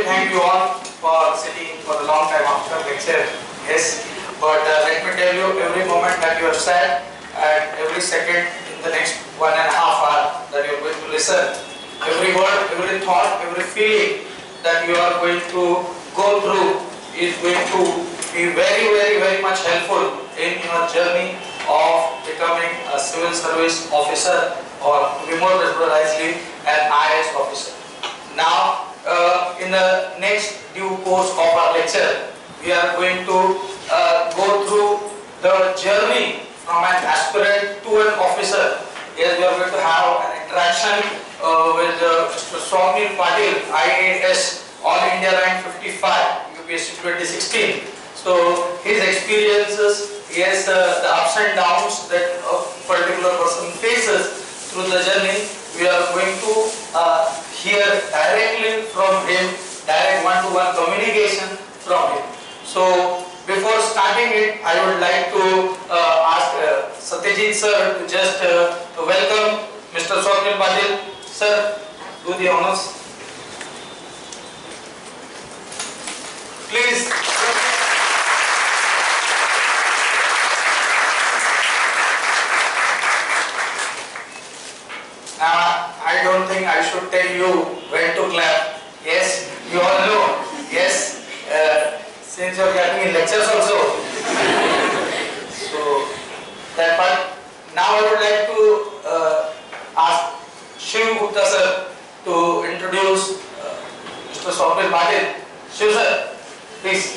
really thank you all for sitting for a long time after lecture. Yes, but let me tell you, every moment that you have sat and every second in the next 1.5 hours that you are going to listen, every word, every thought, every feeling that you are going to go through is going to be very much helpful in your journey of becoming a civil service officer, or to be more precisely an IAS officer. Now, in the next due course of our lecture, we are going to go through the journey from an aspirant to an officer. Yes, we are going to have an interaction with Mr. Swapnil Patil, IAS, All India Rank 55, UPSC 2016. So, his experiences, yes, the ups and downs that a particular person faces through the journey, we are going to hear directly from him, direct one-to-one communication from him. So, before starting it, I would like to ask Satyajit sir to just welcome Mr. Swapnil Patil. Sir, do the honors. Please. I don't think I should tell you when to clap. Yes, you all know. Yes, since you are clapping in lectures also. So, that part. Now I would like to ask Shiv Gupta sir to introduce Mr. Swapnil Patil. Shiv sir, please.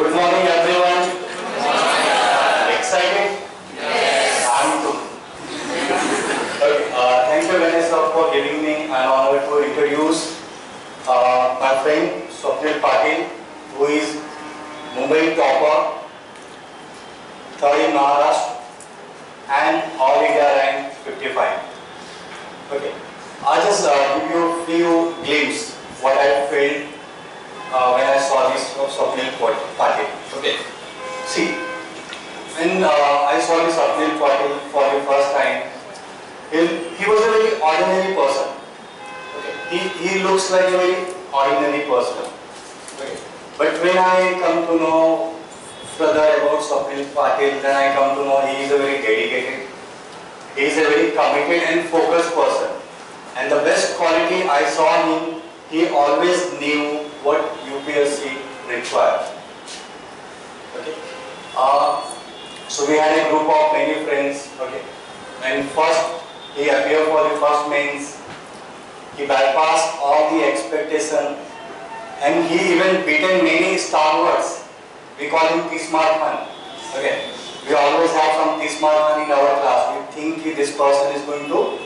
Good morning, everyone. Excited? Yes. I'm too. Okay, thank you, Vanessa, for giving me an honor to introduce my friend Swapnil Patil, who is Mumbai topper, third in Maharashtra, and All India Rank 55. Okay, I'll just give you a few glimpses what I felt when I saw this Swapnil Patil. Okay. See, when I saw this Swapnil Patil for the first time, he was a very ordinary person. Okay. He looks like a very ordinary person. Okay. But when I come to know further about Swapnil Patil, then I come to know he is a very dedicated, he is a very committed and focused person. And the best quality I saw him, he always knew what UPSC required. Okay. So we had a group of many friends. Okay. When first he appeared for the first mains, he bypassed all the expectation, and he even beaten many stalwarts. We call him T-Smart man. Okay. We always have some T-Smart man in our class. We think this person is going to,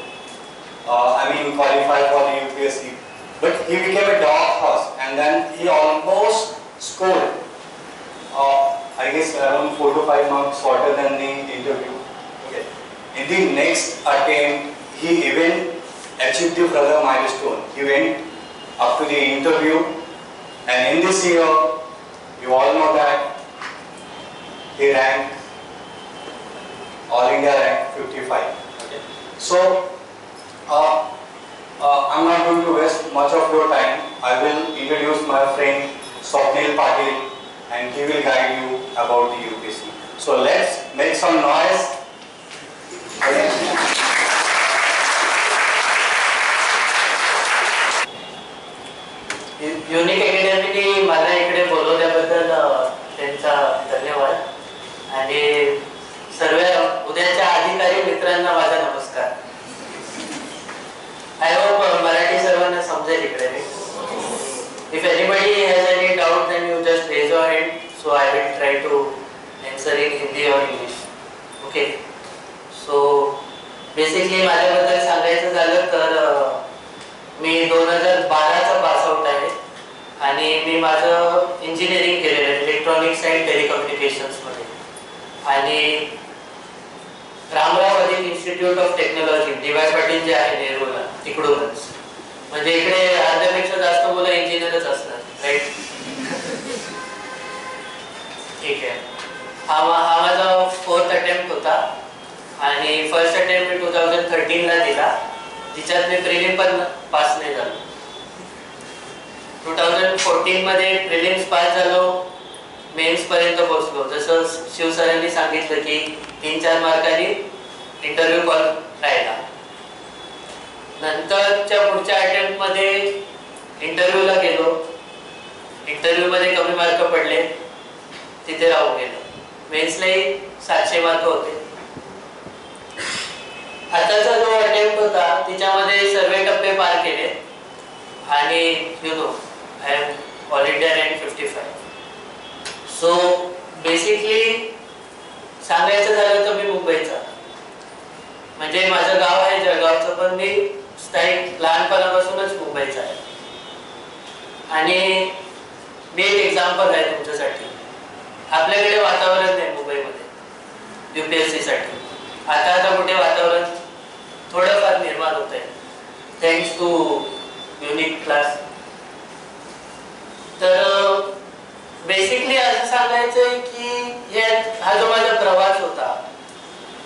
qualify for the UPSC. But he became a dog horse, and then he almost scored, I guess around 4 to 5 marks shorter than the interview. Okay. In the next attempt, he even achieved the further milestone. He went up to the interview, and in this year, you all know that he ranked All India Rank 55. Okay. So, I'm not going to waste much of your time. I will introduce my friend Swapnil Patil, and he will guide you about the UPSC. So let's make some noise. Unique अकॅडमीने मला इकडे बोलवल्याबद्दल त्यांचा धन्यवाद. आणि सर्व उद्याच्या अधिकारी मित्रांना माझा नमस्कार. I hope Marathi सर्वांना समजेल इकडे. If anybody has any doubt, then you just raise your hand. So I will try to answer in Hindi or English. Okay. So basically माझ्याबद्दल सांगायचं झालं तर मी 2012 चा पास आउट आहे आणि मी माझं इंजिनिअरिंग केलेलं आहे इलेक्ट्रॉनिक्स अँड टेलिकम्युनिकेशन्स मध्ये. आणि रामराव अधिक institute of technology DY. Patil जे आहे नेरूला तिकडूनच. म्हणजे इकडे अर्ध्यापेक्षा जास्त मुलं इंजिनियरच असणार, राईट? ठीक आहे. हा माझा 4th अटेम्प्ट होता आणि फर्स्ट अटेम्प्ट मी 2013 ला दिला. तिच्यात मी प्रिलिम पण पास नाही झालो. 2014 मध्ये प्रिलिम्स पास झालो, मेन्स पर्यंत पोहोचलो. जसं शिवसरांनी सांगितलं की 3-4 मार्कांनी इंटरव्ह्यू कॉल राहिला. नंतरच्या पुढच्या अटेम्प्ट मध्ये इंटरव्ह्यूला गेलो, इंटरव्ह्यू मध्ये कमी मार्क पडले, तिथे राहून गेलो. मेन्सलाही 700 मार्क होते. आताचा जो अटेम्प्ट होता तिच्यामध्ये सर्व टप्पे पार केले आणि I am all India rank 55. So basically सांगायचं झालं तर मी मुंबईचा, म्हणजे माझं गाव आहे जळगावचं, पण मी स्थायिक लहानपणापासूनच मुंबईचा आहे. आणि मी एक एक्झाम्पल आहे तुमच्यासाठी. आपल्याकडे वातावरण नाही मुंबईमध्ये UPSC साठी. आता कुठे वातावरण थोडंफार निर्माण होत आहे थँक्स टू युनिक क्लास. तर बेसिकली असं सांगायचंय की हा जो माझा प्रवास होता,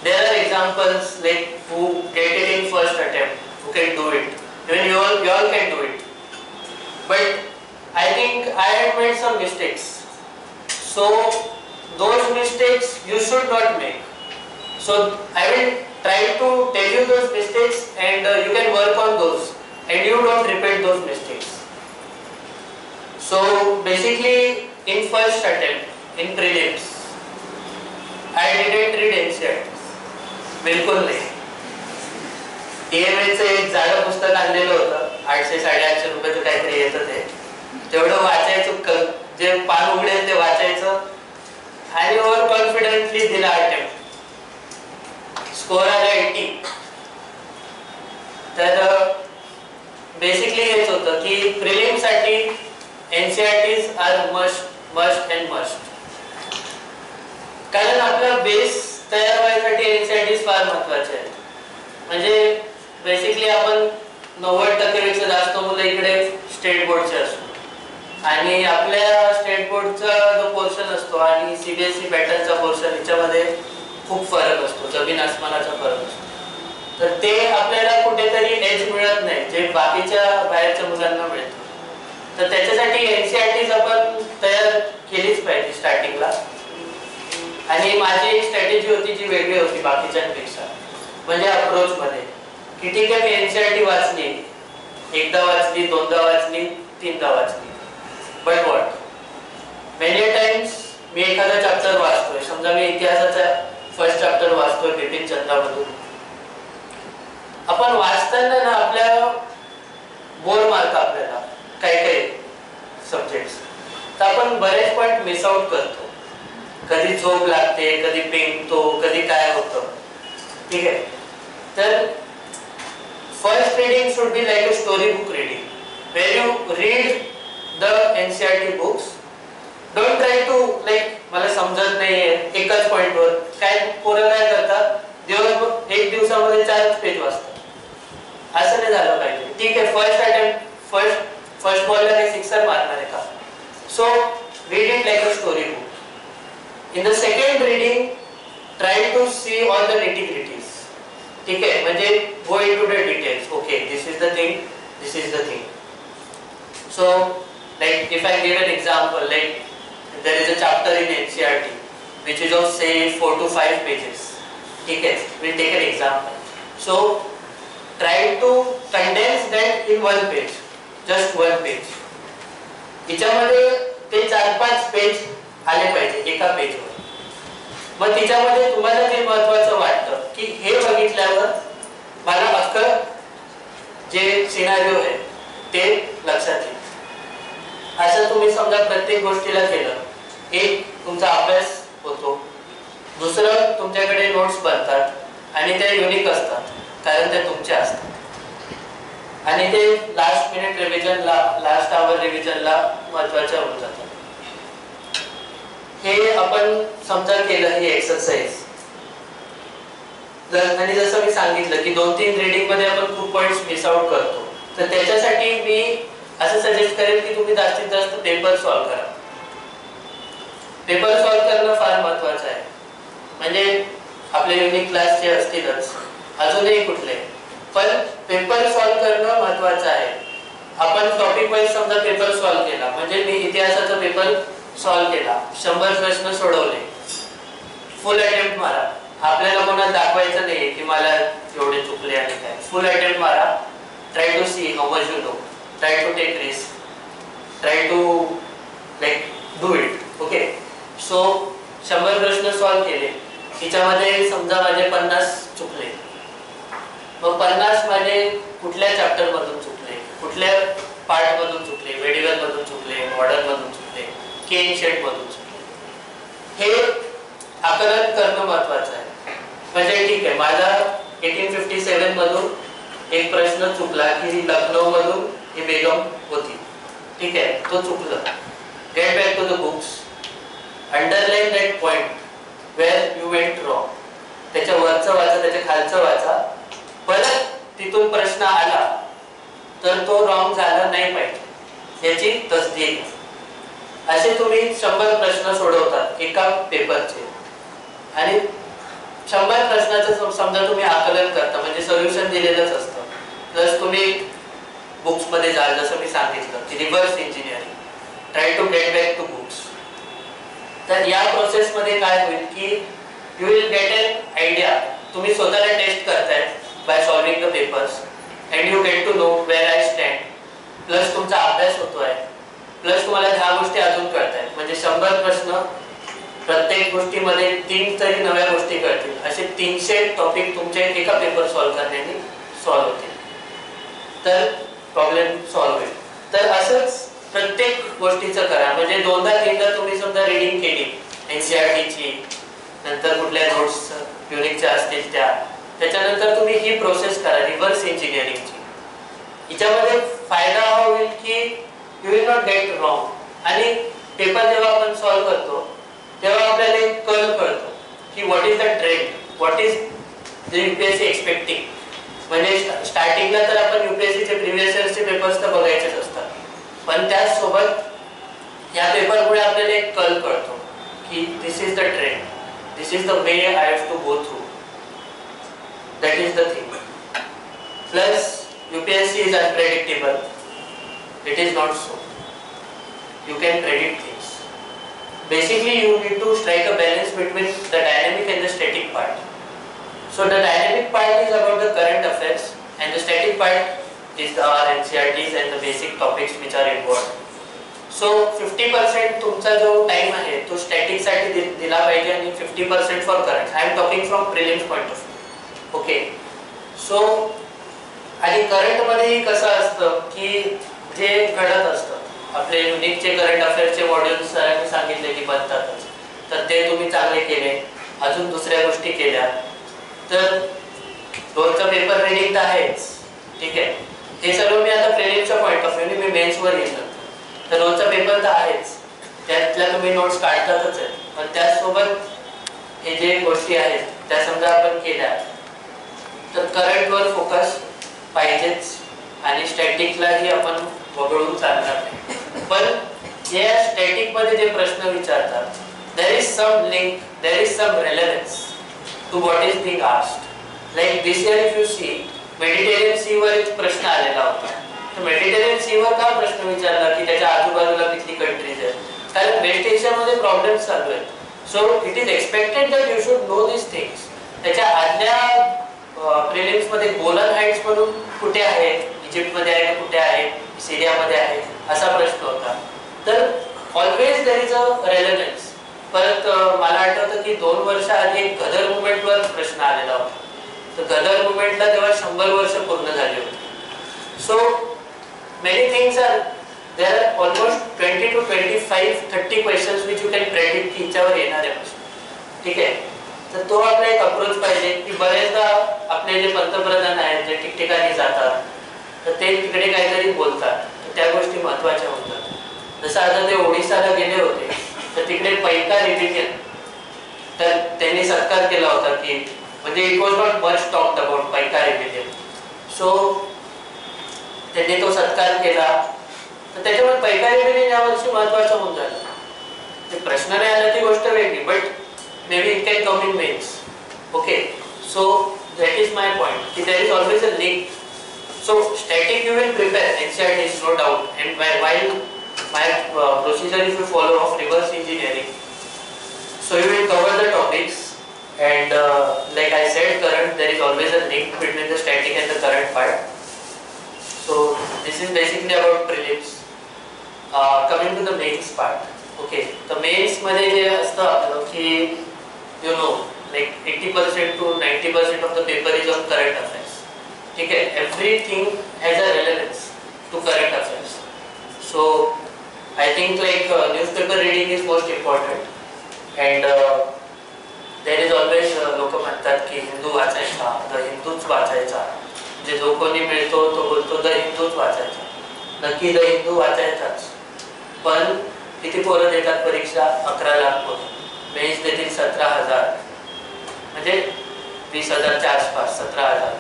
there are examples like who get it in first attempt, who can do it, even you all can do it, but I think I had made some mistakes, so those mistakes you should not make. So I will try to tell you those mistakes and you can work on those and you don't repeat those mistakes. So basically in first attempt in prelims I didn't read NCERT, बिलकुल नाही. TMA चं एक जाडं पुस्तक आणलेलं होतं, 800-850 रुपयाचं काहीतरी येतं ते, तेवढं वाचायचं, जे पान उघडेल ते वाचायचं आणि ओव्हर कॉन्फिडेंटली दिला अटेम्प्ट. स्कोर आला 80. तर बेसिकली हेच होतं की प्रिलिम साठी NCERTs are must and must. कारण आपला बेस तयार व्हायसाठी NCERTs फार महत्वाचे आहेत. म्हणजे बेसिकली आपण 90% पेक्षा जास्त मुलं इकडे स्टेट बोर्डचे असतो आणि आपल्या स्टेट बोर्डचा जो पोर्शन असतो आणि CBSE पॅटर्नचा पोर्शन याच्यामध्ये खूप फरक असतो, जमीन आसमानाचा फरक असतो. तर ते आपल्याला कुठेतरी एज मिळत नाही जे बाकीच्या बाहेरच्या मुलांना मिळतं. तर त्याच्यासाठी NCERTs आपण तयार केलीच पाहिजे स्टार्टिंगला. आणि माझी एक स्ट्रॅटेजी होती जी वेगळी होती बाकीच्यांपेक्षा, म्हणजे अप्रोच मध्ये, की ठीक आहे मी NCERT वाचली, एकदा वाचली, दोनदा वाचली, तीनदा वाचली, बट व्हॉट मेनी टाइम्स मी एखादा चॅप्टर वाचतोय, समजा मी इतिहासाचा फर्स्ट चॅप्टर वाचतोय बिपिन चंद्रामधून, आपण वाचताना ना आपल्या बोर मार्क आपल्याला काही सब्जेक्ट्स, तर आपण बरेच पॉइंट मिस आउट करतो. कधी झोप लागते, कधी पेंगतो, कधी काय होतं, ठीक आहे. तर first reading should be like a story book reading, where you read the NCERT books. Don't try to like मला समजत नाहीये एकच पॉइंटवर, काय पोरं काय करतात दिवसभर एक दिवसामध्ये 4 पेज वाचतात. असं नाही झालं पाहिजे. ठीक आहे फर्स्ट अटेम्प्ट फर्स्ट बॉलला काही 6 मारणार आहे का, so read it like a story book. In the second reading, try to see all the nitty-gritties. ठीक आहे, म्हणजे go into the details. Okay, this is the thing, this is the thing. So, like if I give an example, like there is a chapter in NCERT which is of say 4 to 5 pages. ठीक आहे, we'll take an example. So, try to condense that in one page, just one page. याच्यामध्ये ते 4-5 page आले पाहिजे एका पेजवर. मग तिच्यामध्ये तुम्हाला जे महत्त्वाचं वाटतं की हे बघितल्यावर मला अख्खं जे सिनारिओ आहे ते लक्षात येईल. असं तुम्ही समजा प्रत्येक गोष्टीला केलं, एक तुमचा अभ्यास होतो, दुसरं तुमच्याकडे नोट्स बनतात आणि ते युनिक असतात कारण ते तुमचे असतात आणि ते लास्ट मिनिट रिव्हिजनला, लास्ट आवर रिव्हिजनला महत्त्वाचे होऊन जातात. हे आपण समजा केलं ही एक्सरसाइज, आणि जसं मी सांगितलं की 2-3 रीडिंग मध्ये आपण खूप पॉइंट्स मिस आउट करतो, तर त्याच्यासाठी मी असं सजेस्ट करेन की तुम्ही जास्तीत जास्त पेपर सॉल्व्ह करा. पेपर सॉल्व्ह करणं फार महत्त्वाचं आहे. म्हणजे आपले युनिक क्लास जे असतीलच, अजूनही कुठले, पण पेपर सॉल्व्ह करणं महत्त्वाचं आहे. आपण टॉपिक वाईज समजा पेपर सॉल्व्ह केला, म्हणजे मी इतिहासाचा पेपर सॉल्व्ह केला, 100 प्रश्न सोडवले, फुल अटेम्प्ट मारा. आपल्याला कोणाला दाखवायचं नाहीये की मला एवढे चुकले आणि काय. फुल अटेम्प्ट मारा. Try to see how much you know, try to take risk, try to like do it. Okay, so 100 प्रश्न सॉल्व्ह केले, तिच्यामध्ये समजा माझे 50 चुकले, मग 50 माझे कुठल्या चॅप्टर मधून चुकले, कुठल्या पार्ट मधून चुकले, मेडिवल मधून चुकले, मॉडर्न मधून चुकले, एन्शियंट मधून चुकले, हे आकलन करणं महत्त्वाचं आहे. म्हणजे ठीक आहे, माझा 1857 मधून एक प्रश्न चुकला की लखनौ मधून ही बेगम होती, ठीक आहे, तो चुकला. Get back to the books, underline that point where you went wrong. त्याच्या वरचं वाचा, त्याच्या खालचं वाचा, परत तिथून प्रश्न आला तर तो रॉंग झाला नाही पाहिजे याची तसदीक. असे तुम्ही 100 प्रश्न सोडवतात एका पेपरचे, आणि 100 प्रश्नाचं समजा तुम्ही आकलन करता, म्हणजे सोल्युशन दिलेलंच असतं. प्लस तुम्ही बुक्स मध्ये जाल, जसं मी सांगितलं की reverse engineering, try to get back to books. तर या प्रोसेस मध्ये काय होईल की you will get an idea. तुम्ही स्वतःला टेस्ट करताय by solving the papers and you get to know where I stand. Plus तुमचा अभ्यास होतोय, प्लस तुम्हाला 10 गोष्टी अजून कळतायत. म्हणजे 100 प्रश्न, प्रत्येक गोष्टीमध्ये 3 तरी नव्या गोष्टी कळतील. असे 300 टॉपिक तुमचे एका पेपर सॉल्व्ह करण्याने सॉल्व्ह होतील, तर प्रॉब्लेम सॉल्व्ह होईल. तर असंच प्रत्येक गोष्टीचं करा. म्हणजे 2दा-3दा तुम्ही समजा रीडिंग केली एनसीईआरटीची, नंतर कुठल्या नोट्स युनिकच्या असतील त्याच्यानंतर तुम्ही ही प्रोसेस करा रिव्हर्स इंजिनिअरिंगची. हिच्यामध्ये फायदा हा होईल की you will not gate wrong. आणि पेपर जेव्हा आपण सॉल्व्ह करतो तेव्हा आपल्याला एक कल कळतो की what is the trend, what is the UPSC expecting. म्हणजे स्टार्टिंगला तर आपण यूपीएससीचे प्रिव्हियस इयरचे पेपर्स तर बघायचेच असतात, पण त्याचसोबत या पेपरमुळे आपल्याला एक कल कळतो की this is the trend, this is the way I have to go through. That is the thing. Plus UPSC is unpredictable. It is not so. You can predict things. Basically, you need to strike a balance between the dynamic and the static part. So the dynamic part is about the current affairs, and the static part is the NCERTs and the basic topics which are involved. So 50% तुमचा जो time आहे तो static साठी दिला पाहिजे आणि 50% for current. I am talking from prelims point of view. Okay. So आणि current मध्ये कसं असतं की जे घडत असतं, आपले युनिकचे करंट अफेअर्सचे मॉड्यूल्स सरांनी सांगितले की बनतातच, तर ते तुम्ही चांगले केले, अजून दुसऱ्या गोष्टी केल्या, तर रोजचा पेपर रीडिंग तर आहेच, ठीक आहे. हे सर्व मी आता प्रिलिम्सच्या पॉईंट ऑफ व्ह्यूने मी मेन्सवर येईल नंतर. तर रोजचा पेपर तर आहेच, त्यातल्या तुम्ही नोट्स काढतातच आहेत, पण त्याचसोबत हे जे गोष्टी आहेत त्या समजा आपण केल्या तर करंटवर फोकस पाहिजेच, आणि स्टॅटिकलाही आपण वगळून चालणार नाही. पण या स्टॅटिक मध्ये जे प्रश्न विचारतात, there is some link, there is some relevance to what is being asked. Like this year if you see, Mediterranean sea वर एक प्रश्न आलेला होता. तर मेडिटेरियन सी वर का प्रश्न विचारला की त्याच्या आजूबाजूला किती कंट्रीज आहेत, कारण वेस्ट एशियामध्ये प्रॉब्लेम्स चालू आहेत. So it is expected that you should know this things. त्याच्या आदल्या प्रिलिम्स मध्ये गोलन हाइट्स म्हणून कुठे आहे, इजिप्त मध्ये आहे कुठे आहे, सिरियामध्ये आहे, असा प्रश्न होता. तर always there is a relevance. परत मला आठवतं की 2 वर्ष आधी एक गदर मुवमेंटवर प्रश्न आलेला होता. तर गदर मुवमेंटला तेव्हा 100 वर्ष पूर्ण झाली होती. So many things are there are almost 20 to 25-30 questions which you can predict की हिच्यावर येणार आहे प्रश्न, ठीक आहे. तर तो आपला एक अप्रोच पाहिजे की बरेचदा आपले जे पंतप्रधान आहेत जे ठिकठिकाणी जातात तर ते तिकडे काहीतरी बोलतात, तर त्या गोष्टी महत्त्वाच्या होतात. जसं आता ते ओडिसाला गेले होते तर तिकडे पैका रिलिजन, तर त्यांनी सत्कार केला होता की म्हणजे it was not much talked about Paika rebellion. So त्यांनी तो सत्कार केला. तर त्याच्यामुळे पैका रिबिलियन यावर्षी महत्वाचं होऊन झालं. ते प्रश्न नाही आला ती गोष्ट वेगळी, but maybe it can come in mains. Okay, so that is my point. There is always a link. So static you will prepare, NCERT is no doubt. And while my procedure if you follow of reverse engineering, so you will cover the topics and like I said, current, there is always a link between the static and the current part. So this is basically about prelims. Coming to the mains part. Okay, the mains मध्ये जे असतं की you know like 80% to 90% of the paper is on current affairs. ठीक है, everything has a relevance to current affairs. So I think like newspaper reading is most important and there is always लोक म्हणतात की हिंदू वाचायचा, the हिंदूच वाचायचा. जे जो कोणी मिळतो तो बोलतो द हिंदूच वाचायचा. नक्की द हिंदू वाचायचाच, पण किती पोरं देतात परीक्षा? 11 लाख पोरं. मेन्स देतील 17,000, म्हणजे 20,000च्या आसपास 17,000.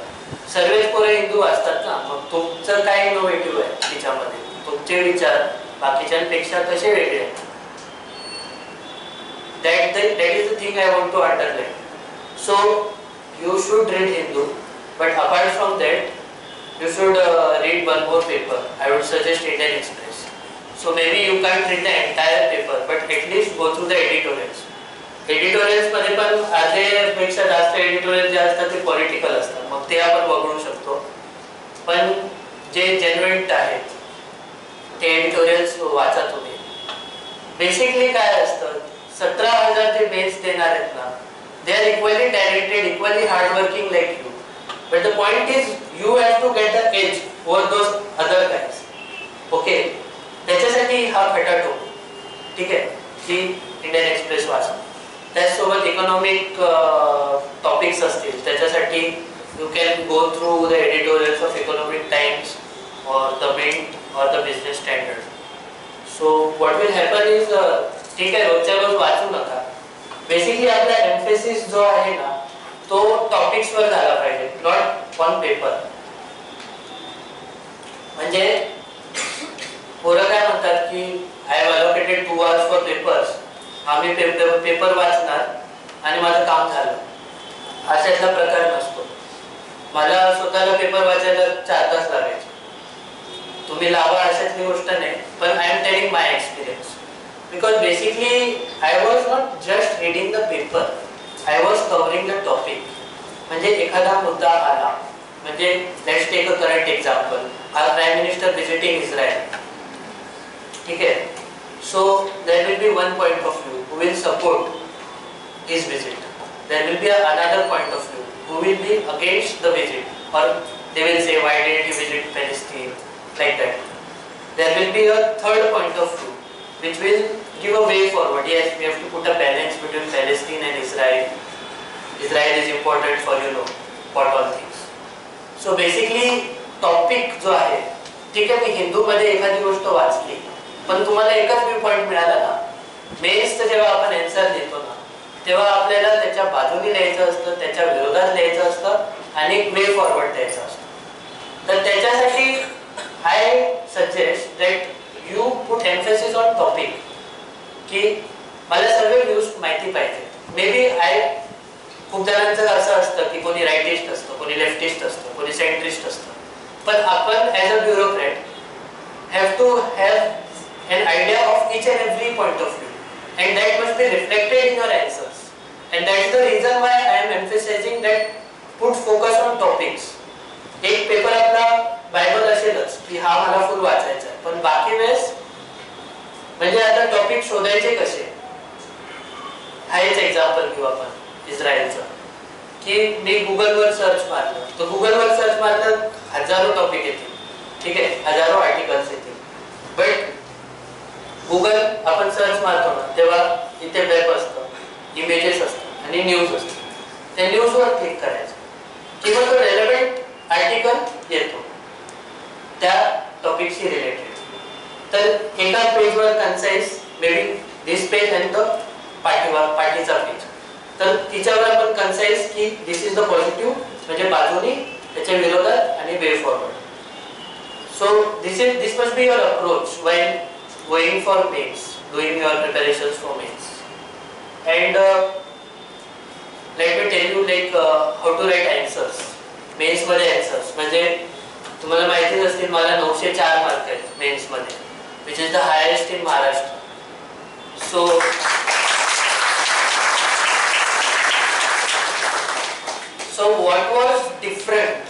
सर्वच पोरं हिंदू वाचतात ना. मग तुमचं काय इनोव्हेटिव्ह आहे तिच्यामध्ये? तुमचे विचार बाकीच्यांपेक्षा कसे वेगळे आहेत? that is the thing I want to underline. So you should read Hindu, but apart from that you should read one more paper. I would suggest Indian Express. So maybe you can't read the entire paper, but at least go through the editorials. Editorials मध्ये पण अर्धेपेक्षा जास्त editorial जे असतात ते political असतात, मग ते आपण वगळू शकतो. पण जे जेन्युइन आहेत ते एडिटोरियल्स वाचा तुम्ही. बेसिकली काय असतं, 17,000 जे मेन्स देणार आहेत ना, they are equally talented, equally hardworking like you, but the point is you have to get the edge over those other guys. Okay, त्याच्यासाठी हा खटाटो. ठीक आहे, की इंडियन एक्सप्रेस वाचा. त्याचसोबत इकॉनॉमिक टॉपिक्स असतील त्याच्यासाठी you can go through the editorials of economic times और द मिंट और the business standard. So what will happen is, ठीक आहे रोजच्या रोज वाचू नका. बेसिकली आपला एम्फेसिस जो आहे ना तो टॉपिक्सवर झाला पाहिजे, नॉट ऑन पेपर. म्हणजे पोरं काय म्हणतात की I have allocated 2 hours for papers, आम्ही पेपर वाचणार आणि माझं काम झालं. अशातला प्रकार नसतो. मला स्वतःला पेपर वाचायला 4 तास लागायचे. तुम्ही लावा अशातली गोष्ट नाही, पण I am telling my experience. Because basically I was not just reading the paper, I was covering the topic. म्हणजे एखादा मुद्दा आला, म्हणजे let's take a current example, our prime minister visiting Israel. ठीक आहे, so there will be one point of view who will support his visit. There will be another point of view who will be against the visit, or they will say why didn't you visit Palestine, like that. There will be a third point of view which will give a way forward. Yes, we have to put a balance between Palestine and Israel. Israel is important for what all things. So basically topic जो आहे, ठीक आहे, मी हिंदू मध्ये एखादी गोष्ट वाचली पण तुम्हाला एकच व्यू पॉइंट मिळाला ना. मेन्सचं जेव्हा आपण आन्सर देतो ना तेव्हा आपल्याला त्याच्या बाजूने लिहायचं असतं, त्याच्या विरोधात लिहायचं असतं आणि एक वे फॉरवर्ड द्यायचं असतं. तर त्याच्यासाठी I suggest that you put emphasis on topic, की मला सर्व व्ह्यूज माहिती पाहिजे. मे बी खूप जणांचं असं असतं की कोणी राईटिस्ट असतं, कोणी लेफ्टिस्ट असतं, कोणी सेंट्रिस्ट असतं, पण आपण as a bureaucrat have to have an idea of each and every point of view, and that must be reflected in your answers. And that's the reason why I am emphasizing that put focus on topics. एक paper आपला Bible असेलच की हा मला फुल वाचायचा आहे, पण बाकी वेळेस म्हणजे आता टॉपिक शोधायचे कसे. हा एक एक्झाम्पल घेऊ आपण इस्रायलचं, की मी गुगलवर सर्च मारलं तर गुगलवर सर्च मारलं हजारो टॉपिक येतील. ठीक आहे, हजारो आर्टिकल्स येतील. बट गुगल आपण सर्च मारतो ना तेव्हा इथे वेब असतं, इमेजेस असतं आणि न्यूज असतं. त्या न्यूजवर क्लिक करायचं किंवा तो रेलेव्हंट आर्टिकल येतो त्या टॉपिकशी रिलेटेड. तर एका पेजवर concise may be this page and the पाठीचा पेज. तर तिच्यावर आपण कन्साइज की दिस इज द पॉझिटिव्ह म्हणजे बाजूनी त्याच्या विरोधात आणि way forward. So this must be your approach while going for mains, doing your preparations for mains. And let me tell you like how to write answers. Mains मध्ये answers म्हणजे तुम्हाला माहितीच असतील मला 904 मार्क आहेत मेन्स मध्ये, which is the highest in Maharashtra. So what was different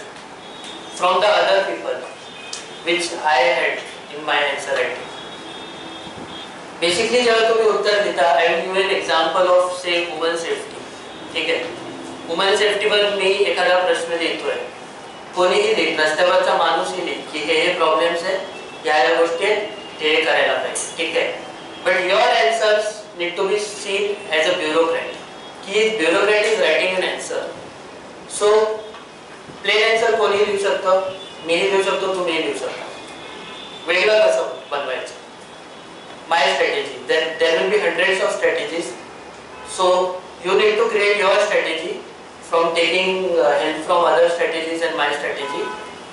from the other people which I had in my answer writing? Basically जेव्हा तुम्ही उत्तर देता, I will give an example of say women safety. ठीक आहे, woman सेफ्टीवर मी एखादा प्रश्न लिहितोय, कोणीही लिहित, रस्त्यावरचा माणूसही लिहित की हे प्रॉब्लेम्स आहेत, या गोष्टी आहेत, हे करायला पाहिजे. ठीक आहे, but your answers need to be seen as a bureaucrat की bureaucrat is writing an answer. So plain answer कोणीही लिहू शकतं, मीही लिहू शकतो, तुम्हीही लिहू शकता. वेगळं कसं बनवायचं? My strategy, there will be hundreds of strategies. So you need to create your strategy from taking help from other strategies and my strategy.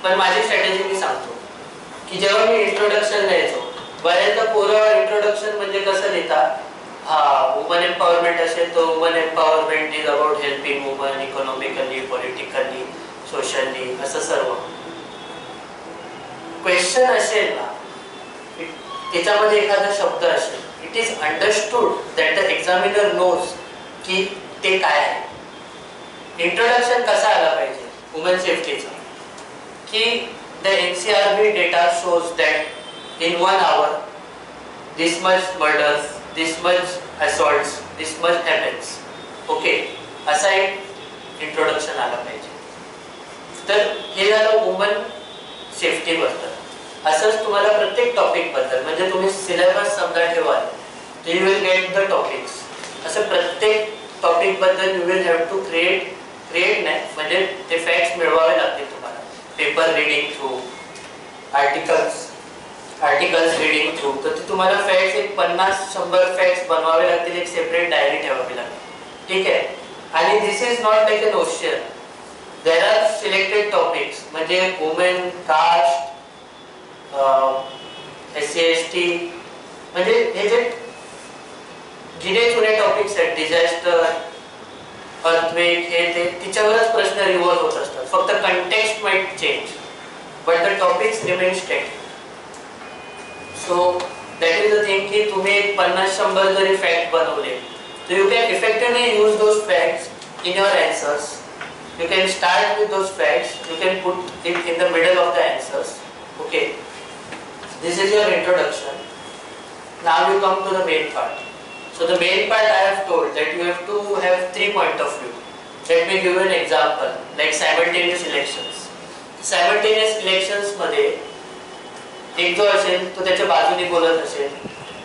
पण माझी स्ट्रॅटेजी मी सांगतो की जेव्हा मी इंट्रोडक्शन लिहायचो, बऱ्याचदा पोरं इंट्रोडक्शन म्हणजे कसं लिहितात, वुमन एम्पॉवरमेंट असेल तर woman empowerment is about helping woman economically, politically, socially, असं सर्व. क्वेश्चन असेल ना, त्याच्यामध्ये एखादा शब्द असेल, it is understood that the examiner knows की ते काय आहे. इंट्रोडक्शन कसा आला पाहिजे वुमन सेफ्टीचा की the NCRB data shows that in 1 hour this much murders, this much assaults, this much happens. Okay, असा एक इंट्रोडक्शन आला पाहिजे. तर हे झालं वुमन सेफ्टी बद्दल. असंच तुम्हाला प्रत्येक टॉपिक बद्दल म्हणजे तुम्ही सिलेबस समजा ठेवाल, you will get the topics. असं प्रत्येक टॉपिक बद्दल you will have to create नाही म्हणजे ते फॅक्ट्स मिळवावे लागतील तुम्हाला. Paper reading through, articles reading through. तर ते तुम्हाला फॅक्ट्स एक 50-100 फॅक्ट्स बनवावे लागतील, एक सेपरेट डायरी ठेवावी लागेल. ठीक आहे, आणि this is not like an ocean. There are selected topics म्हणजे वुमेन, कास्ट, SC ST, म्हणजे हे जे गिने चुने टॉपिक्स आहेत, डिझास्टर, अर्थक्वेक, हे ते तिच्यावरच प्रश्न रिव्हॉल्व होत असतात. फक्त context might change but the topics remain static. So that is the thing की तुम्ही 50-100 जरी फॅक्ट बनवले तर you can effectively use those facts in your answers. You can start with those facts, you can put it in the middle of the answers. Okay, this is your introduction. Now you come to the main part. So the main part I have told that you have to have 3 point of view. Let me give you an example like simultaneous elections. Simultaneous elections मध्ये एक जो असेल तो त्याच्या बाजूने बोलत असेल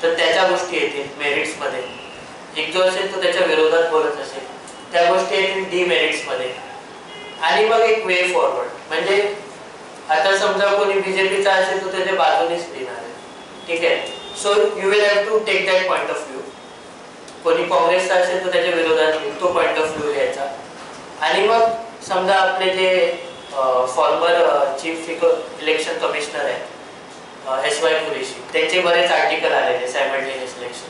तर त्याच्या गोष्टी येतील मेरिट्स मध्ये, एक जो असेल तो त्याच्या विरोधात बोलत असेल त्या गोष्टी येतील डिमेरिट्स मध्ये. आणि मग एक वे फॉरवर्ड म्हणजे आता समजा कोणी बीजेपीचा असेल तो त्याच्या बाजूनेच लिहिणार आहे. ठीक आहे, so you will have to take that point of view. कोणी काँग्रेसचा असेल तो त्याच्या विरोधात तो पॉइंट ऑफ व्ह्यू घ्यायचा. आणि मग समजा आपले जे फॉर्मर चीफ इलेक्शन कमिशनर आहेत SY कुरेशी, त्यांचे बरेच आर्टिकल आलेले सायमल्टेनियस इलेक्शन.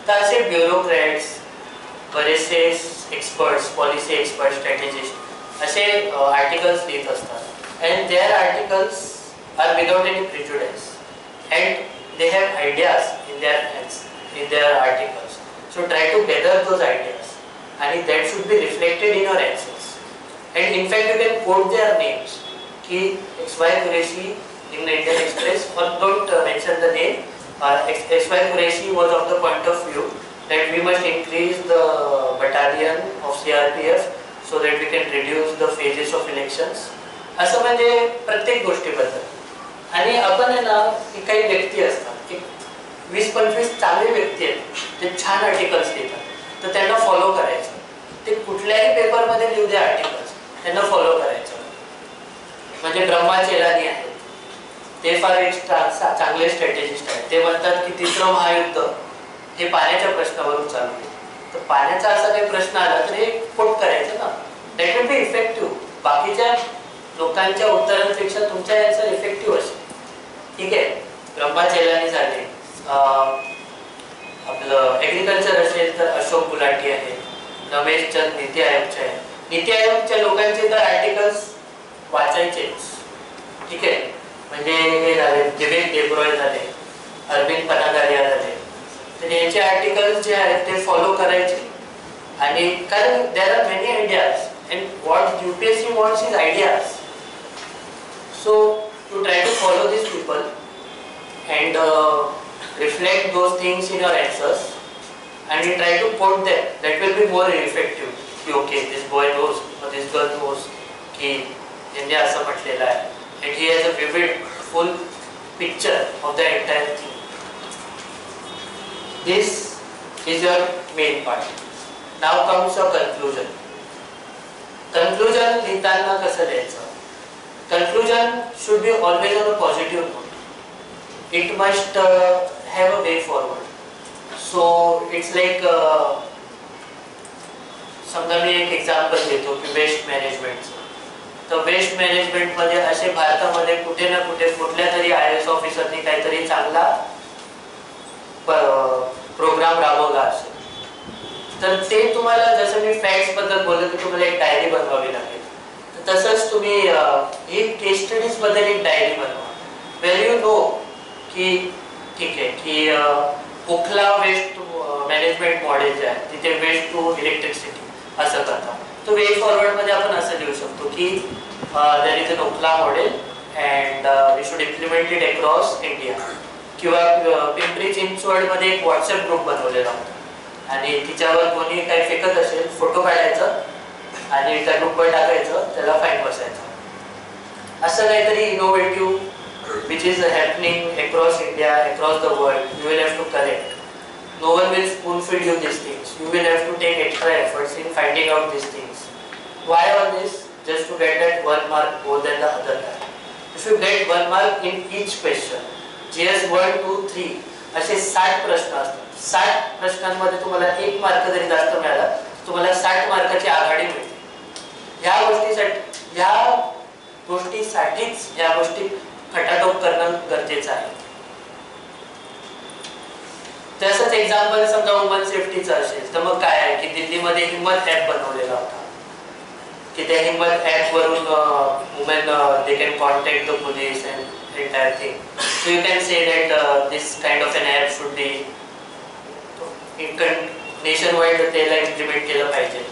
तर असे ब्युरोक्रॅट्स, बरेचसे एक्सपर्ट्स, पॉलिसी एक्सपर्ट, स्ट्रॅटेजिस्ट असे आर्टिकल्स लिहित असतात. And their articles are without any prejudice and they have ideas in their articles. So try to gather those ideas आणि that should be reflected in your answers. And in fact you can quote their names की XY Qureshi in Indian Express, or don't mention the name. XY Qureshi was of the point of view that we must increase the battalion of CRPF so that we can reduce the phases of elections. असं म्हणजे प्रत्येक गोष्टीबद्दल. आणि आपण आहे ना काही व्यक्ती असतात, 20-25 चांगले व्यक्ती आहेत ते छान आर्टिकल्स लिहितात, तर त्यांना फॉलो करायचं. ते कुठल्याही पेपरमध्ये लिहू दे आर्टिकल्स, त्यांना फॉलो करायचं. म्हणजे ब्रह्माचेलानी आहेत, ते फार एक चांगले स्ट्रॅटेजिस्ट आहेत. ते म्हणतात की 3रं महायुद्ध हे पाण्याच्या प्रश्नावरून चालू आहे. तर पाण्याचा असा काही प्रश्न आला तर हे कोट करायचं ना, दॅट विल बी इफेक्टिव्ह. बाकीच्या लोकांच्या उत्तरांपेक्षा तुमच्या आन्सर इफेक्टिव्ह असेल. ठीक आहे. ब्रह्माचर्याने झाले, आपलं ॲग्रिकल्चर असेल तर अशोक गुलाटी आहे, रमेश चंद नीती आयोगचे आहे. नीती आयोगच्या लोकांचे तर आर्टिकल्स वाचायचेच. ठीक आहे. म्हणजे हे झाले विवेक देबरॉय झाले, अरविंद पनागारिया झाले, तर यांचे आर्टिकल्स जे आहेत ते फॉलो करायचे. आणि कारण there are many ideas and what UPSC wants is ideas. So you try to follow this people and reflect those things in your answers and you try to quote them. That will be more effective. Okay, this boy knows or this girl knows ki यांनी असं म्हटलेलं आहे, and he has a vivid full picture of the entire thing. This is your main part. Now comes your conclusion. Conclusion लिहिताना कसं लिहायचं? Conclusion should be always on a positive note. It must have a way forward. So it's like समजा मी एक example देतो की waste मॅनेजमेंटचं. तर waste management मध्ये असे भारतामध्ये कुठे ना कुठे कुठल्या तरी IAS ऑफिसरनी काहीतरी चांगला प्रोग्राम राबवला असेल, तर ते तुम्हाला, जसं मी फॅक्ट्स बद्दल बोललो की तुम्हाला एक डायरी बनवावी लागेल, तर तसंच तुम्ही ही केस स्टडीज बद्दल एक डायरी बनवा, वेर यू नो की ठीक आहे की उखला वेस्ट मॅनेजमेंट मॉडेल जे आहे तिथे वेस्ट टू इलेक्ट्रिसिटी असं करतात. तो वे फॉरवर्ड मध्ये आपण असं लिहू शकतो की देयर इज अन उखला model and we should implement it across India. किंवा पिंपरी चिंचवड मध्ये एक व्हॉट्सअप ग्रुप बनवलेला होता आणि तिच्यावर कोणी काही फेकत असेल फोटो काढायचं आणि त्या ग्रुपवर टाकायचं, त्याला फाईन बसायचं. असं काहीतरी innovative which is happening across India, across the world, you will have to correct. No one will spoon feed you these things. You will have to take extra efforts in finding out these things. Why all this? Just to get that 1 mark more than the other guy. If you get 1 mark in each question, GS 1, 2, 3 असे 60 प्रश्न असतात. 60 प्रश्नांमध्ये तुम्हाला 1 mark जरी जास्त मिळाला, तुम्हाला 60 मार्काची आघाडी मिळते. ह्या गोष्टीसाठीच या गोष्टी खटाटोप करणं गरजेचं आहे. तसंच एक्झाम्पल समजा वुमन सेफ्टीचं असेल तर मग काय आहे की दिल्लीमध्ये हिम्मत ॲप बनवलेला होता की त्या हिम्मत ॲप वरून women they can contact the police and entire thing. So you can say that this kind of an app should be nationwide त्याला इम्प्लिमेंट केलं पाहिजे.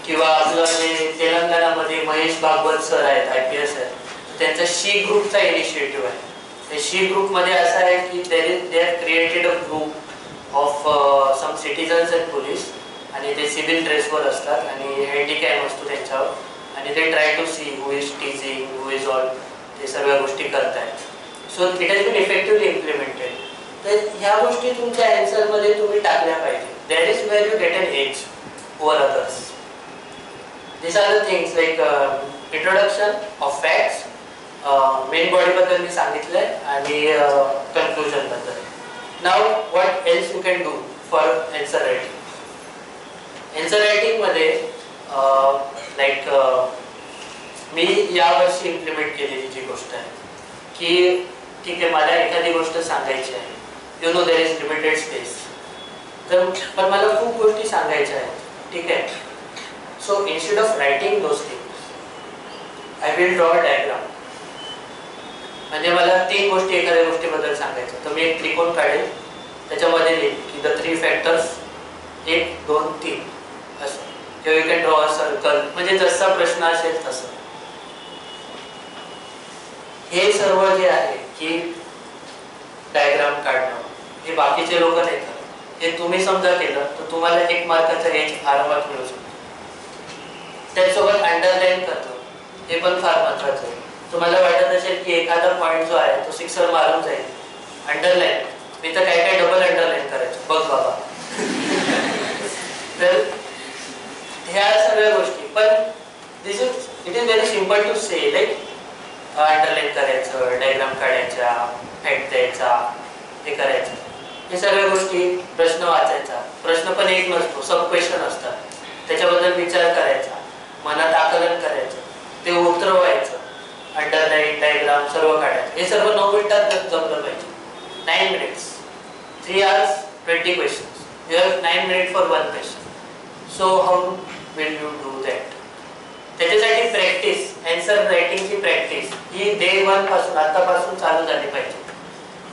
किंवा आपलं जे तेलंगणामध्ये महेश भागवत सर आहेत, IPS आहेत, त्यांचा शी ग्रुपचा इनिशिएटिव्ह आहे. त्या शी ग्रुपमध्ये असं आहे की they have created a group of some citizens and police आणि ते सिव्हिल ड्रेसवर असतात आणि हँडीकॅम असतो त्यांच्यावर आणि ते try to see who is teasing, who is all, ते सगळ्या गोष्टी करतायत. So it has been effectively implemented. तर ह्या गोष्टी तुमच्या आन्सरमध्ये तुम्ही टाकल्या पाहिजे. That is where you get an edge over others. These are the things like introduction of facts, main body बद्दल मी सांगितलंय आणि conclusion बद्दल. Now what else you can do for answer writing? Answer writing मध्ये like मी यावर्षी implement केलेली जी गोष्ट आहे की ठीक आहे, मला एखादी गोष्ट सांगायची आहे, you know there is limited space, तर पण मला खूप गोष्टी सांगायच्या आहेत. ठीक आहे. So instead of writing those things, I will draw a diagram. म्हणजे मला 3 गोष्टी एखाद्या गोष्टीबद्दल सांगायचं, तर मी एक त्रिकोण काढेल, त्याच्यामध्ये लिहिन की द 3 फॅक्टर्स 1, 2, 3 असं. किंवा you can draw a circle, म्हणजे जसा प्रश्न असेल तसं. हे सर्व जे आहे की डायग्राम काढणं, हे बाकीचे लोक नाही करत. हे तुम्ही समजा केलं तर तुम्हाला 1 मार्काचा एज आरामात मिळू शकतो. त्यासोबत अंडरलाईन करणं हे पण फार महत्त्वाचं आहे. तुम्हाला वाटत असेल की एखादा पॉईंट जो आहे तो सिक्सर मारून जाईल, अंडरलाईन, मी तर काय काय डबल अंडरलाईन करायचं बघ बाबा. तर ह्या सगळ्या गोष्टी, पण it is very simple to say, like underline करायचं, डायग्राम काढायचा, फॅक्ट द्यायचा, हे करायचं. हे सर्व गोष्टी प्रश्न वाचायचा, प्रश्न पण एक नसतो, सब क्वेश्चन असतात, त्याच्याबद्दल विचार करायचा, मनात आकलन करायचं, ते उतरवायचं, अंडरलाईन डायग्राम सर्व काढायचं. हे सर्व 9 मिनिटात जमलं पाहिजे. 9 minutes, 3 hours 20 questions. You have 9 minutes for one question. So how will you do that? त्याच्यासाठी प्रॅक्टिस, आन्सर रायटिंगची प्रॅक्टिस ही डे 1 पासून आतापासून चालू झाली पाहिजे.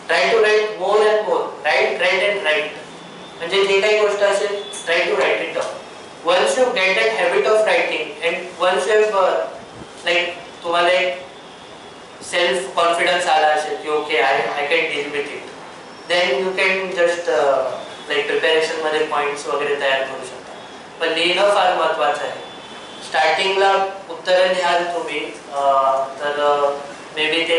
Try to write more and more, write and write. म्हणजे जे काही गोष्ट असेल try to write it down. Once you get that habit of writing and once you like तुम्हाला एक सेल्फ कॉन्फिडन्स आला असेल की okay I can deal with it, then you can just like preparation मध्ये पॉइंट्स वगैरे तयार करू शकता. पण लिहिणं फार महत्त्वाचं आहे. स्टार्टिंगला उत्तरं लिहाल तुम्ही तर मे बी ते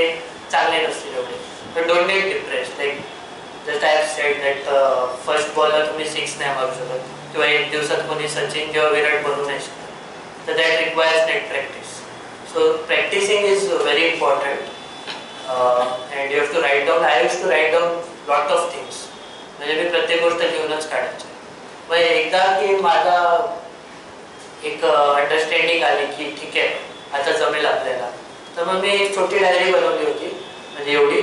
चांगले नसतील एवढे, पण don't get depressed. Like just I have said that first बॉलला तुम्ही 6 नाही मारू शकत, किंवा एक दिवसात कोणी सचिन किंवा विराट बनवू नाही शकत. तर that requires net practice. So practicing is very important, and you have to write down. I used to write down lot of things. म्हणजे मी प्रत्येक गोष्ट लिहूनच काढायची. मग एकदा की माझा एक अंडरस्टँडिंग आली की ठीक आहे आता जमेल आपल्याला, तर मग मी एक छोटी डायरी बनवली होती, म्हणजे एवढी,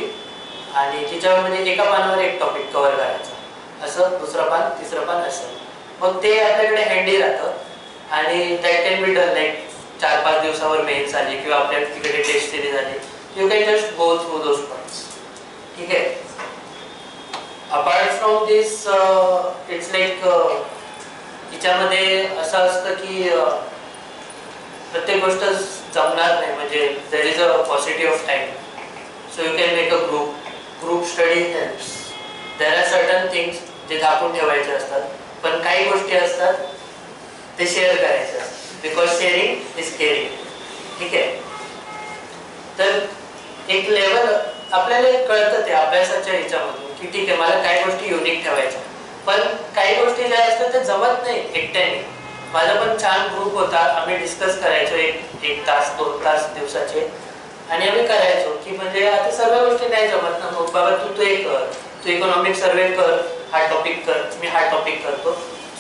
आणि तिच्यावर म्हणजे एका पानावर एक टॉपिक कव्हर करायचा, असं दुसरं पान तिसरं पान असं. मग ते आपल्याकडे हँडी राहतं आणि that can be done. Like 4-5 दिवसावर मेन्स आली किंवा आपल्या तिकडे टेस्ट सिरीज आली, you can just go through those points. ठीक आहे. Apart from this it's like हिच्यामध्ये असं असतं की प्रत्येक गोष्ट जमणार नाही, म्हणजे there is a paucity of time. So you can make a group study helps. There are certain things जे झाकून ठेवायचे असतात, पण काही गोष्टी असतात ते शेअर करायचे असतात. Because sharing is caring. ठीक आहे. तर एक लेवल आपल्याला कळतं ते अभ्यासाच्या ह्याच्यामधून की ठीक आहे मला काही गोष्टी युनिक ठेवायच्या, पण काही गोष्टी ज्या असतात ते जमत नाही एकट्याने. माझा पण छान ग्रुप होता, आम्ही डिस्कस करायचो एक तास 2 तास दिवसाचे, आणि आम्ही करायचो की म्हणजे आता सर्व गोष्टी नाही जमत ना, मग बाबा तू एक कर, तू इकॉनॉमिक सर्वे कर, हा टॉपिक कर, मी हा टॉपिक करतो,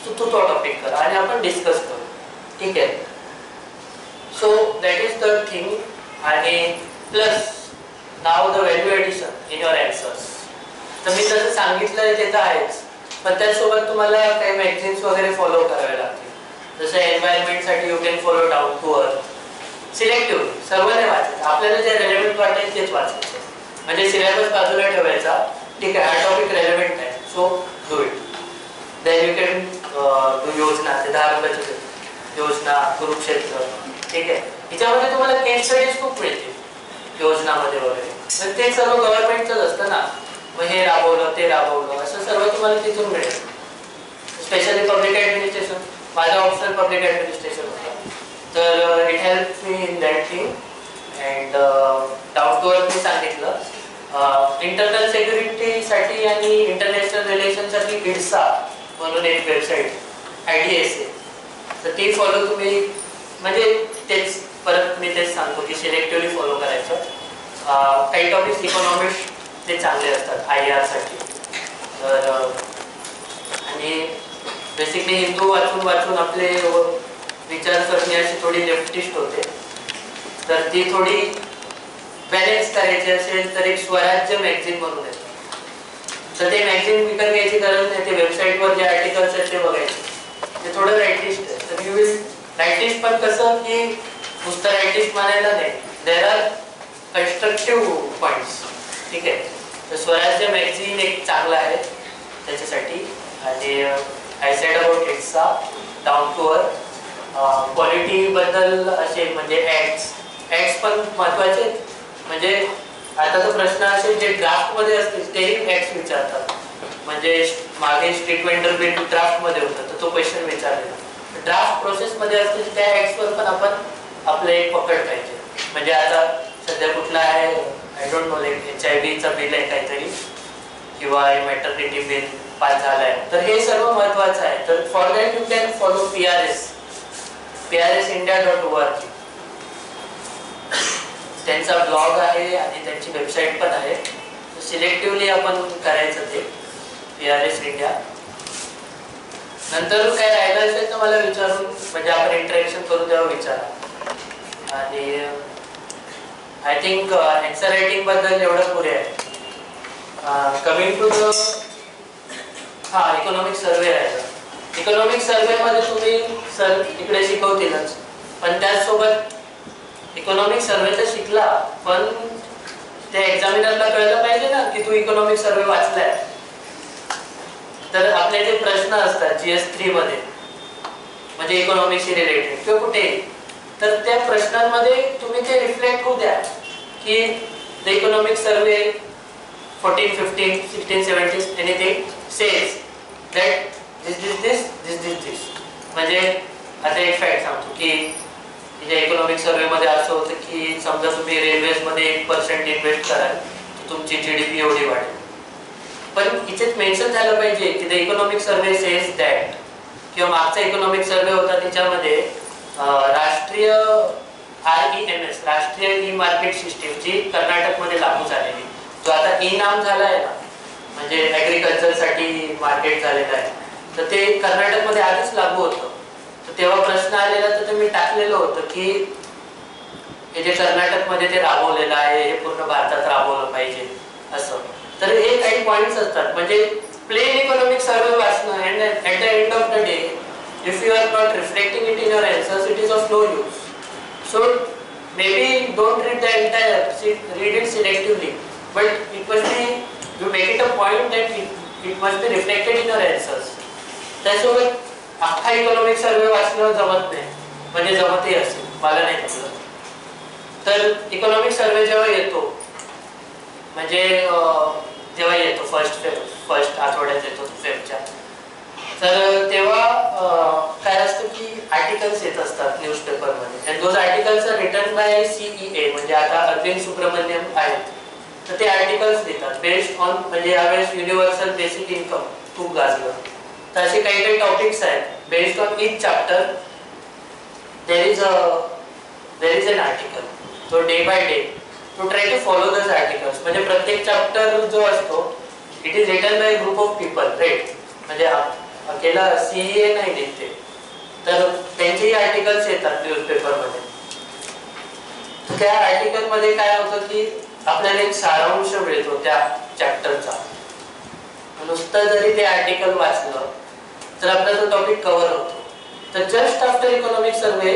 तू तो टॉपिक कर, आणि आपण डिस्कस करू. ठीक आहे. So that is the thing. आणि plus now the value addition in your answers. तर मी जसं सांगितलं ते तर आहेच, पण त्यासोबत तुम्हाला काही मॅगझिन्स वगैरे फॉलो करावे लागतील. जसं एन्व्हायरमेंटसाठी you can follow down to earth. Selective सर्व नाही वाचायचं, आपल्याला जे रेलेव्हंट वाटेल तेच वाचायचं. म्हणजे सिलेबस बाजूला ठेवायचा, ठीक आहे हा टॉपिक रेलेव्हंट आहे so do it. Then you can do योजना, ते 10 रुपयाचे योजना, कुरुक्षेत्र. ठीक आहे. हिच्यामध्ये तुम्हाला केस स्टडीज खूप मिळतील योजनामध्ये वगैरे, तर ते सर्व गव्हर्नमेंटचंच असतं ना. मग हे राबवलं ते राबवलं असं सर्व तुम्हाला तिथून मिळेल. स्पेशली पब्लिक ॲडमिनिस्ट्रेशन, माझा ऑप्शनल पब्लिक ॲडमिनिस्ट्रेशन होता, तर it help me in that thing. And down to earth मी सांगितलं. इंटरनल सिक्युरिटीसाठी आणि इंटरनॅशनल रिलेशनसाठी IDSA म्हणून एक वेबसाईट IDSA, तर ती फॉलो तुम्ही, म्हणजे तेच परत मी तेच सांगतो की सिलेक्टिव्हली फॉलो करायचं. काही टॉपिक्स इकॉनॉमिक्स ते चांगले असतात IR साठी. तर आणि बेसिकली हिंदू वाचून वाचून आपले विचारसरणी अशी थोडी लेफ्टिस्ट होते, तर ती थोडी बॅलन्स करायची असेल तर एक स्वराज्य मॅगझिन म्हणून येतं. तर ते मॅगझिन विकत घ्यायची गरज नाही, ते वेबसाईटवर जे आर्टिकल्स आहेत ते बघायचे. ते थोडं रायटिस्ट आहे. तर यू विल रायटिस्ट, पण कसं की नुसतं रायटिस्ट म्हणायला नाही, देर आर कन्स्ट्रक्टिव्ह पॉइंट्स. ठीक आहे. तर स्वराज्य मॅगझिन एक चांगला आहे त्याच्यासाठी. आणि I said about IDSA, down to earth. क्वालिटीबद्दल असे म्हणजे ॲड्स पण महत्त्वाचे. म्हणजे आता तो प्रश्न असेल जे ड्राफ्टमध्ये असतील तेही ॲड्स विचारतात. म्हणजे मागे स्ट्रीट वेंडर बिल ड्राफ्टमध्ये होतं, तर तो क्वेश्चन विचारलेला. ड्राफ्ट प्रोसेसमध्ये असतील त्या ॲड्सवर पण आपण आपलं एक पकड पाहिजे. म्हणजे आता सध्या कुठला आहे I don't know, like HIV bill आहे काहीतरी, किंवा मॅटर्निटी बिल पास झाला आहे, तर हे सर्व महत्त्वाचं आहे. तर for that you can follow PRSindia.org. त्यांचा ब्लॉग आहे आणि त्यांची वेबसाईट पण आहे. सिलेक्टिव्हली आपण करायचं ते. PRS India. नंतर काय राहिलं असेल तर मला विचारून म्हणजे आपण इंटरॅक्शन करू तेव्हा विचारा. आणि आय थिंक आन्सर रायटिंग बद्दल एवढं पुरे आहे. Coming to the economic survey राहिला. इकॉनॉमिक सर्वे मध्ये तुम्ही सर इकडे शिकवतीलच, पण त्याचसोबत इकॉनॉमिक सर्वे तर शिकला, पण त्या एक्झामिनरला कळलं पाहिजे ना की तू इकॉनॉमिक सर्वे वाचलाय. तर आपले जे प्रश्न असतात GS3 मध्ये म्हणजे इकॉनॉमिक्सशी रिलेटेड किंवा कुठे, तर त्या प्रश्नांमध्ये तुम्ही ते रिफ्लेक्ट होऊ द्या की the economic survey 14, 15, 16, 17 anything says that this. म्हणजे आता एक फॅक्ट सांगतो की इकॉनॉमिक सर्वे मध्ये असं होतं की समजा तुम्ही रेल्वेज मध्ये 1% इन्व्हेस्ट कराल तर तुमची GDP एवढी वाढेल. पण इथेच मेन्शन झालं पाहिजे की the economic survey says that, किंवा मागचा इकॉनॉमिक सर्वे होता त्याच्यामध्ये राष्ट्रीय REMS राष्ट्रीय ई मार्केट सिस्टीम जी कर्नाटकमध्ये लागू झालेली, जो आता ई नाम झाला आहे ना, म्हणजे ऍग्रिकल्चर साठी मार्केट झालेलं आहे, तर ते कर्नाटकमध्ये आधीच लागू होतं. तर तेव्हा प्रश्न आलेला तर मी टाकलेलं होतं की हे जे कर्नाटकमध्ये ते राबवलेलं आहे हे पूर्ण भारतात राबवलं पाहिजे असं. तर हे काही पॉइंट्स असतात. म्हणजे प्लेन इकॉनॉमिक सर्वे वाचणं and at the end of the day if you are not reflecting it in your answers it is of no use. So maybe don't read the entire, read it selectively, but it must be, you make it a point that it must be reflected in your answers. त्यासोबत अख्खा economic survey वाचणं जमत नाही, म्हणजे जमतही असेल, मला नाही जमलं. तर इकॉनॉमिक सर्वे जेव्हा येतो म्हणजे जेव्हा येतो फर्स्ट आठवड्यात येतो फेबच्या, तर तेव्हा काय असतं की आर्टिकल्स येत असतात न्यूजपेपरमध्ये, and those articles are written by CEA, म्हणजे आता अरविंद सुब्रमण्यम आहेत, तर ते आर्टिकल्स देतात बेस्ड ऑन, म्हणजे यावेळेस युनिव्हर्सल बेसिक इन्कम खूप गाजलं. तर असे काही काही टॉपिक्स आहेत based on each chapter there is an article. So day by day to try to follow those articles. म्हणजे प्रत्येक चॅप्टर जो असतो it is written by group of people, right, म्हणजे अकेला CEA नाही देते, तर त्यांचेही आर्टिकल्स येतात न्यूजपेपरमध्ये. त्या आर्टिकल मध्ये काय होतं की आपल्याला एक सारांश मिळतो त्या चॅप्टरचा. नुसतं जरी ते आर्टिकल वाचलं तर आपला तो टॉपिक कव्हर होतो. तर just after economic survey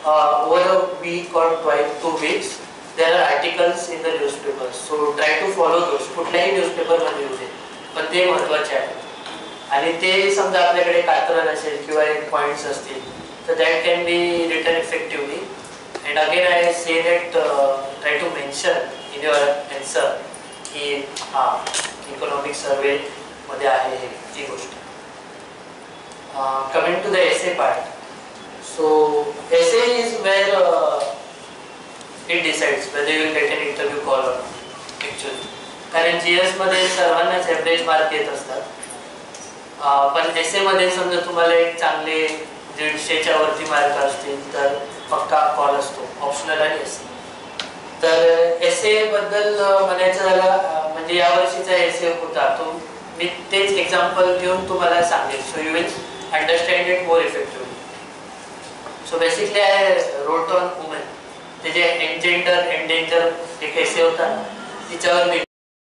over a week और 2 weeks there are articles in the newspaper. So try to follow those. कुठल्याही न्यूजपेपरमध्ये येऊ दे, पण ते महत्त्वाचे आहे. आणि ते समजा आपल्याकडे कात्रल असेल किंवा एक पॉइंट्स असतील तर that can be written effectively. And again I say that try to mention in your answer की इकॉनॉमिक सर्वे मध्ये आहे ही गोष्ट. Coming to the essay part. So essay is where it decides whether you will get an interview call or actually. कारण GS मध्ये सर्वांनाच average mark येत असतात, पण एसे मध्ये समजा तुम्हाला एक चांगले 150च्या वरती मार्क असतील तर पक्का कॉल असतो, ऑप्शनल आणि एसे. तर एसे बद्दल म्हणायचं झालं म्हणजे यावर्षीचा एसे होता तो मी तेच एक्झाम्पल घेऊन तुम्हाला सांगेन. So you will understand it more effectively. So basically I rot on women, ते जे एंडेंजर एक एसे होता तिच्यावर मी